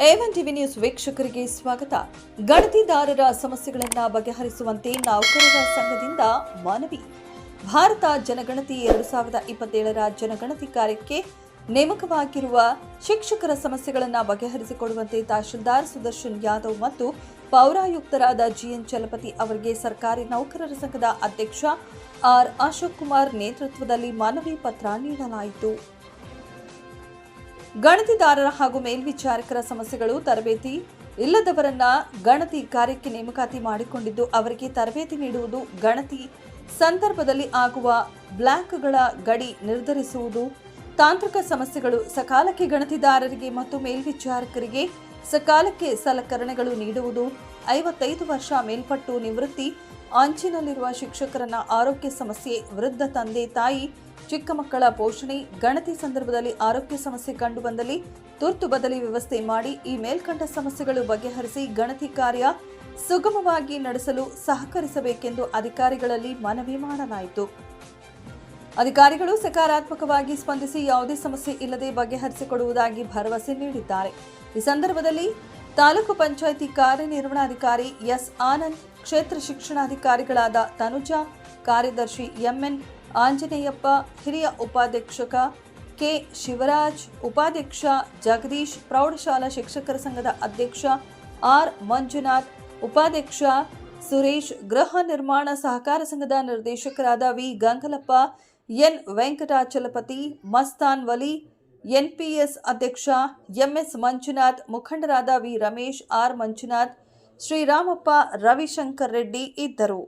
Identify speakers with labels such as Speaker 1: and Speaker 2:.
Speaker 1: A1 TV news ವೀಕ್ಷಕರಿಗೆ ಸ್ವಾಗತ. ಗಣತಿದಾರರ ಸಮಸ್ಯೆಗಳನ್ನು ಬಗೆಹರಿಸುವಂತೆ ನೌಕರರ ಸಂಘದಿಂದ ಮನವಿ. ಭಾರತ ಜನಗಣತಿ 2027ರ ಜನಗಣತಿ ಕಾರ್ಯಕ್ಕೆ ನೇಮಕವಾಗಿರುವ ಶಿಕ್ಷಕರ ಸಮಸ್ಯೆಗಳನ್ನು ಬಗೆಹರಿಸಿಕೊಡುವಂತೆ ತಹಶೀಲ್ದಾರ್ ಸುದರ್ಶನ್ ಯಾದವ್ ಮತ್ತು ಪೌರಾಯುಕ್ತರಾದ ಜಿಎನ್ ಚಲಪತಿ ಅವರಿಗೆ ಸರ್ಕಾರಿ ನೌಕರರ ಸಂಘದ ಅಧ್ಯಕ್ಷ ಆರ್ ಅಶೋಕ್ ಕುಮಾರ್ ನೇತೃತ್ವದಲ್ಲಿ ಮನವಿ ಪತ್ರ ನೀಡಲಾಯಿತು. ಗಣತಿದಾರರ ಹಾಗೂ ಮೇಲ್ವಿಚಾರಕರ ಸಮಸ್ಯೆಗಳು ತರಬೇತಿ ಇಲ್ಲದವರನ್ನ ಗಣತಿ ಕಾರ್ಯಕ್ಕೆ ನೇಮಕಾತಿ ಮಾಡಿಕೊಂಡಿದ್ದು ಅವರಿಗೆ ತರಬೇತಿ ನೀಡುವುದು, ಗಣತಿ ಸಂದರ್ಭದಲ್ಲಿ ಆಗುವ ಬ್ಲಾಕ್ಗಳ ಗಡಿ ನಿರ್ಧರಿಸುವುದು, ತಾಂತ್ರಿಕ ಸಮಸ್ಯೆಗಳು, ಸಕಾಲಕ್ಕೆ ಗಣತಿದಾರರಿಗೆ ಮತ್ತು ಮೇಲ್ವಿಚಾರಕರಿಗೆ ಸಕಾಲಕ್ಕೆ ಸಲಕರಣೆಗಳು ನೀಡುವುದು, 55 ವರ್ಷ ಮೇಲ್ಪಟ್ಟು ನಿವೃತ್ತಿ ಅಂಚಿನಲ್ಲಿರುವ ಶಿಕ್ಷಕರನ್ನ ಆರೋಗ್ಯ ಸಮಸ್ಯೆ, ವೃದ್ಧ ತಂದೆ ತಾಯಿ, ಚಿಕ್ಕ ಮಕ್ಕಳ ಪೋಷಣೆ, ಗಣತಿ ಸಂದರ್ಭದಲ್ಲಿ ಆರೋಗ್ಯ ಸಮಸ್ಯೆ ಕಂಡು ಬಂದಲ್ಲಿ ತುರ್ತು ಬದಲಿ ವ್ಯವಸ್ಥೆ ಮಾಡಿ ಈ ಮೇಲ್ಕಂಡ ಸಮಸ್ಯೆಗಳು ಬಗೆಹರಿಸಿ ಗಣತಿ ಕಾರ್ಯ ಸುಗಮವಾಗಿ ನಡೆಸಲು ಸಹಕರಿಸಬೇಕೆಂದು ಅಧಿಕಾರಿಗಳಲ್ಲಿ ಮನವಿ ಮಾಡಲಾಯಿತು. ಅಧಿಕಾರಿಗಳು ಸಕಾರಾತ್ಮಕವಾಗಿ ಸ್ಪಂದಿಸಿ ಯಾವುದೇ ಸಮಸ್ಯೆ ಇಲ್ಲದೆ ಬಗೆಹರಿಸಿಕೊಡುವುದಾಗಿ ಭರವಸೆ ನೀಡಿದ್ದಾರೆ. ಈ ಸಂದರ್ಭದಲ್ಲಿ ತಾಲೂಕು ಪಂಚಾಯಿತಿ ಕಾರ್ಯನಿರ್ವಹಣಾಧಿಕಾರಿ ಎಸ್ ಆನಂದ್, ಕ್ಷೇತ್ರ ಶಿಕ್ಷಣಾಧಿಕಾರಿಗಳಾದ ತನುಜಾ, ಕಾರ್ಯದರ್ಶಿ ಎಂಎನ್ ಆಂಜನೇಯಪ್ಪ, ಹಿರಿಯ ಉಪಾಧ್ಯಕ್ಷಕ ಕೆ ಶಿವರಾಜ್, ಉಪಾಧ್ಯಕ್ಷ ಜಗದೀಶ್, ಪ್ರೌಢಶಾಲಾ ಶಿಕ್ಷಕರ ಸಂಘದ ಅಧ್ಯಕ್ಷ ಆರ್ ಮಂಜುನಾಥ್, ಉಪಾಧ್ಯಕ್ಷ ಸುರೇಶ್, ಗೃಹ ನಿರ್ಮಾಣ ಸಹಕಾರ ಸಂಘದ ನಿರ್ದೇಶಕರಾದ ವಿ ಗಂಗಲಪ್ಪ, ಎನ್ ವೆಂಕಟಾಚಲಪತಿ, ಮಸ್ತಾನ್ ವಲಿ, ಎನ್ಪಿಎಸ್ ಅಧ್ಯಕ್ಷ ಎಂಎಸ್ ಮಂಜುನಾಥ್, ಮುಖಂಡರಾದ ವಿ ರಮೇಶ್, ಆರ್ ಮಂಜುನಾಥ್, ಶ್ರೀರಾಮಪ್ಪ, ರವಿಶಂಕರ್ ರೆಡ್ಡಿ ಇದ್ದರು.